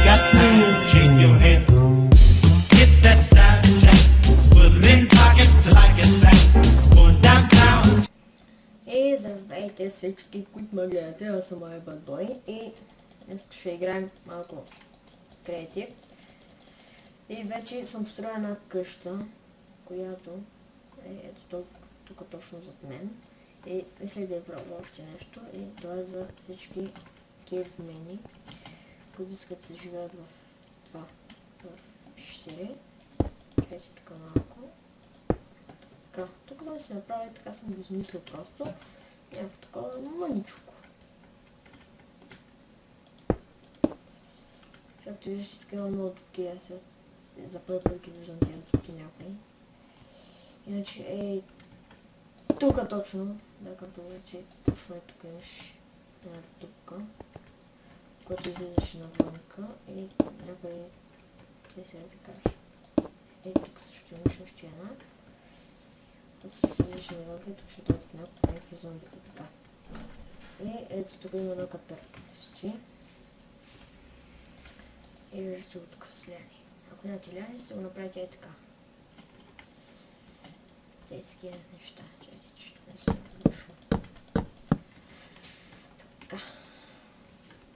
got time, shake your head. Get that side check. Put it in pocket till I get back. Going downtown. И здравейте всички, които ме гледате, аз съм iBadBoy и днес ще играем малко креатив. И вече съм построил една къща, която е ето тук точно зад мен. И мислех да я пробвам още нещо и това е за всички кейвмени, които искат да живеят в това, в пещери. Ето тук малко. Така, тук да се направи, така съм го измислил просто. Някакво такова мъничко. Както виждате, тук има много дупки, аз за първи път ги виждам тези дупки някои. Иначе тук точно, да, както виждате, точно тук имаш една дупка, която излизаше навънка и някой се сега ви кажа. Тук също имаш още една. Тук също излизаше навънка и тук ще дойдат някакви зомбите, така. И ето тук има едно каперче. И виждате го тук с ляни. Ако нямате ляни, ще го направите и така. Сейския неща, че тук не съм дошъл. Така.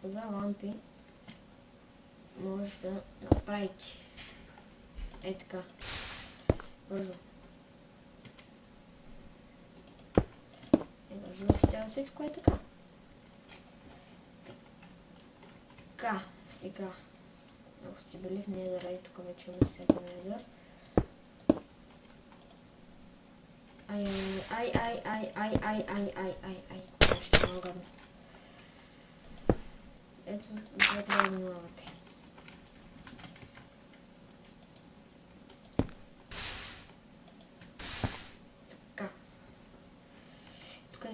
За лампи може да направите. Така. Бързо. Държа да си тя всичко е така. Така, сега. Ако сте били в недъра и тук вече има всеки недър. Ай. Ще е много гадно. Ето, това трябва да внимавате. Така. Тук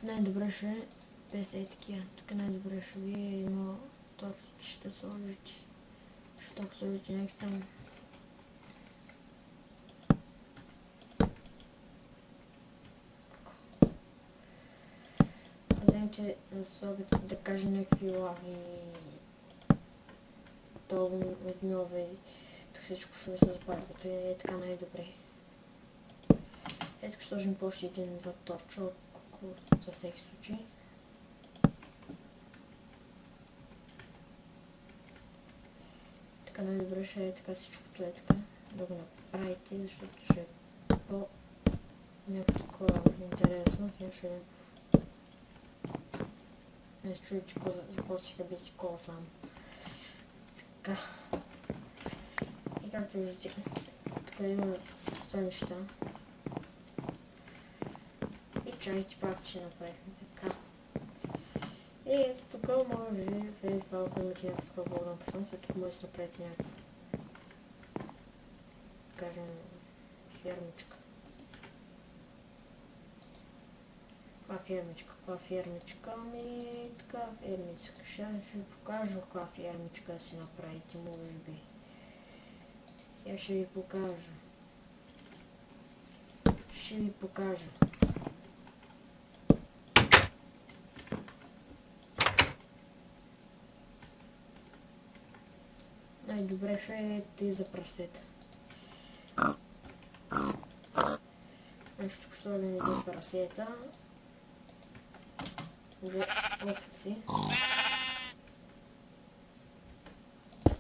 най-добре ще е без такива. Тук най-добре ще ви е едно торче да сложите. Защото ако сложите някакви там вземете да слагате, да кажа, някакви лави, огньове и тук всичко ще ви се запази, зато е така най-добре. Ето ще сложим по още един-два торча, за всеки случай. Така най-добре ще е така всичкото е така, да го направите, защото ще е някакво такова интересно, ще е не се чуете за какво си хабите кола само. Така. И както виждате, тук има 100 неща. И чайки пак ще направихме така. И ето тук може в малко имате някакво по-голямо пространство, тук може да си направите някакво, кажем, фермичка. Каква фермичка? Ами така фермичка. Ще ви покажа каква фермичка си направите, може би. Сега ще ви покажа. Най-добре ще е ти за прасета. Значи тук ще слагаме за прасета. За овци.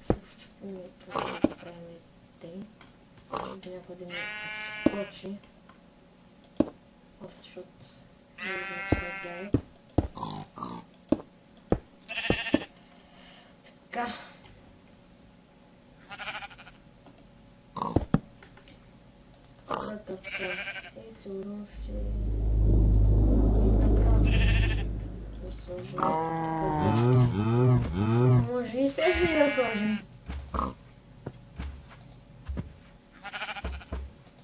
Ще това да правим тъй. Да някой да ми скочи. Овци, защото не знам, че това гледат. Така. Така. И сигурно ще... Може и седми да сложим.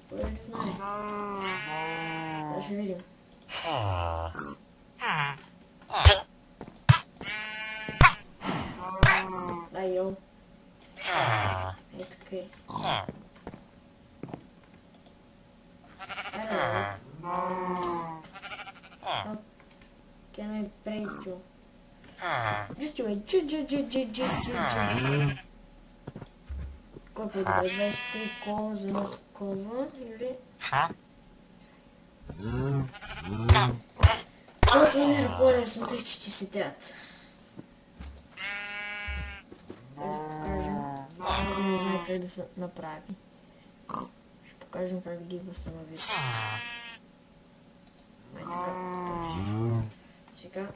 Кой не знае? Да ще видим. Дай йо. Така е. Can I break you? Just do it. Кой по 23 кола за едно такова или... Това намира по-лесно, тъй че ти се трябва. Сега ще покажем. Не знае как да се направи. Ще покажем как да ги възстанови. Сега.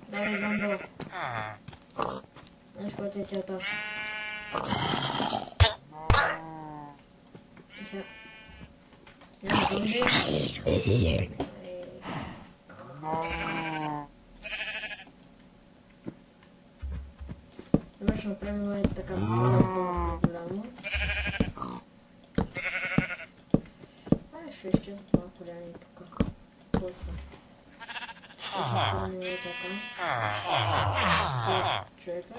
Давай, зомбо. Знаеш какво е целта? И сега. Няма зомби. Добре, ще направим е така по-голямо. Ще изчезва това коляни тук. Точно. Ще направим е така. Човека.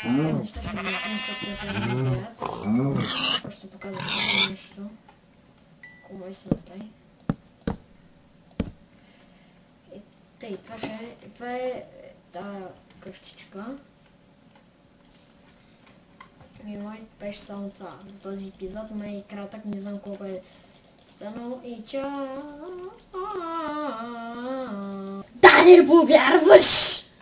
Тези неща ще ги направим, защото те се разбират. Просто показвам нещо. Какво може да се направи. И тъй, това е тази къщичка. И май беше само това за този епизод, май е кратък, не знам колко е станало и чао. Да не повярваш!